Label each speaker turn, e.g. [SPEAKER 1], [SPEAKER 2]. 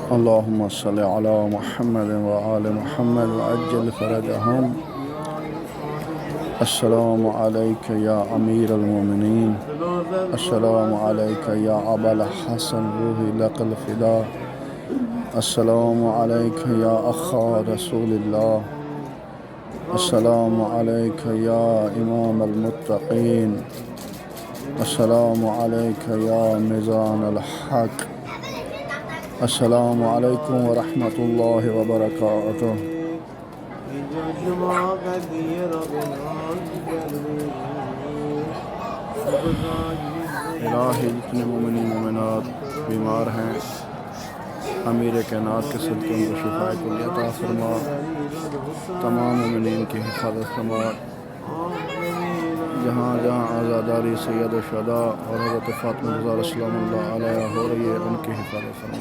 [SPEAKER 1] अल्लाहुम्मा सल्लि अला मुहम्मद व आले मुहम्मद व अज्जल फरजहम। अस्सलामु अलैका या अमीरुल मोमिनीन, अस्सलामु अलैका या अबल हसन रूही लकल फिदा, अस्सलामु अलैका या अखा रसूलिल्लाह, अस्सलामु अलैका या इमाम अल मुत्तकीन, अस्सलामु अलैका या मिज़ान अल हक, अस्सलामु अलैकुम व रहमतुल्लाहि व बरकातुहू। इलाही जितने मोमिन मोमिनात बीमार हैं, अमीर कायनात के सदक़े उनको शिफ़ाए कुल्ली अता फरमा। तमाम मोमिनीन की हिफाज़त फरमा। जहाँ जहाँ आज़ादारी सैयद शुहदा और हज़रत फ़ातिमा ज़हरा सलामुल्लाह अलैहा हो रही है, उनकी हिफाज़त फरमा।